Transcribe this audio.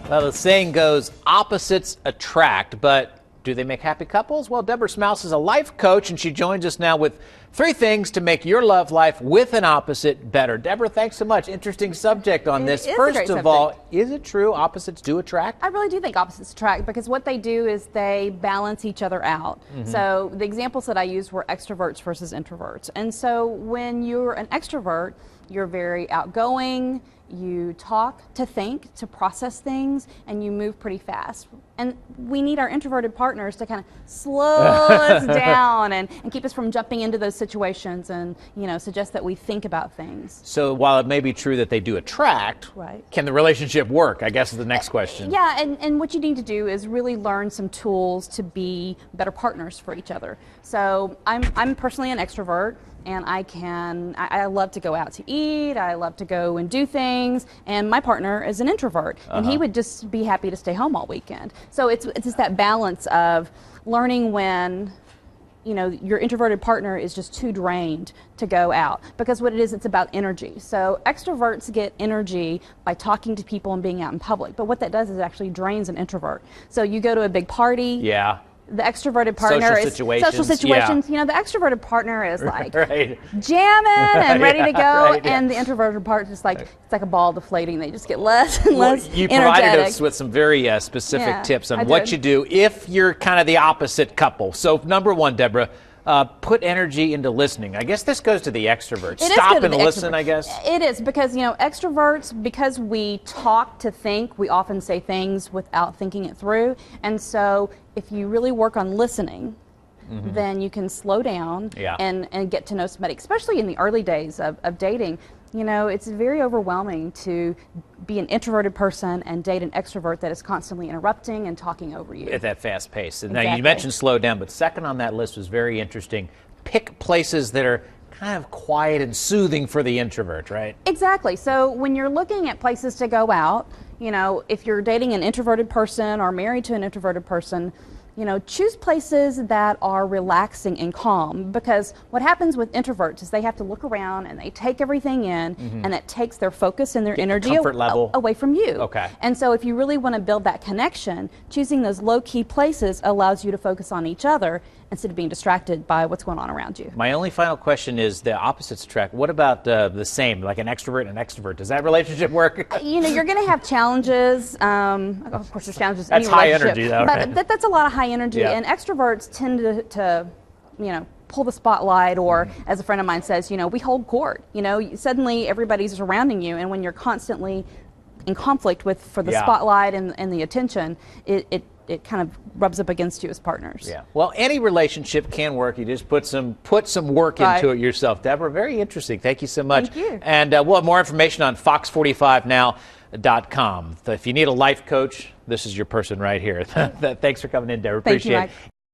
Well, the saying goes, opposites attract, but do they make happy couples? Well, Deborah Smouse is a life coach, and she joins us now with 3 things to make your love life with an opposite better. Deborah, thanks so much. Interesting subject on this. First of all, is it true opposites do attract? I really do think opposites attract, because what they do is they balance each other out. So the examples that I used were extroverts versus introverts. And so when you're an extrovert, you're very outgoing, you talk to think, to process things, and you move pretty fast. And we need our introverted partners to kind of slow us down and keep us from jumping into those situations and, suggest that we think about things. So while it may be true that they do attract, right, can the relationship work, I guess is the next question. Yeah, and what you need to do is really learn some tools to be better partners for each other. So I'm personally an extrovert. And I love to go out to eat, I love to go and do things, and my partner is an introvert, and he would just be happy to stay home all weekend. So it's just that balance of learning when, your introverted partner is just too drained to go out. Because what it is, it's about energy. So extroverts get energy by talking to people and being out in public, but what that does is it actually drains an introvert. So you go to a big party. Yeah. The extroverted partner is social situations. Yeah. The extroverted partner is like right, jamming and ready to go, right, and the introverted partner is like it's like a ball deflating. They just get less and less you energetic. Provided us with some very specific tips on what you do if you're kind of the opposite couple. So number 1, Deborah, put energy into listening. I guess this goes to the extroverts. Stop and listen, I guess. It is, because, extroverts, because we talk to think, we often say things without thinking it through. And so if you really work on listening, then you can slow down and get to know somebody, especially in the early days of dating. It's very overwhelming to be an introverted person and date an extrovert that is constantly interrupting and talking over you. At that fast pace. And Exactly. Now, you mentioned slow down, but second on that list was very interesting. Pick places that are kind of quiet and soothing for the introvert, right? Exactly. So when you're looking at places to go out, if you're dating an introverted person or married to an introverted person, choose places that are relaxing and calm, because what happens with introverts is they have to look around and they take everything in, and it takes their focus and their energy away from you. Okay. And so if you really want to build that connection, choosing those low-key places allows you to focus on each other instead of being distracted by what's going on around you. My only final question is the opposites attract. What about the same, like an extrovert and an extrovert? Does that relationship work? You're going to have challenges. Of course, there's challenges in any high relationship. Energy, though, right? But that's a lot of high energy, and extroverts tend to pull the spotlight, or as a friend of mine says, we hold court. Suddenly everybody's surrounding you, and when you're constantly in conflict for the spotlight and the attention, it kind of rubs up against you as partners. Yeah. Well, any relationship can work. You just put some work into it yourself. Deborah, very interesting. Thank you so much. Thank you. And we'll have more information on fox45now.com. If you need a life coach, this is your person right here. Thanks for coming in, Deborah. Appreciate it.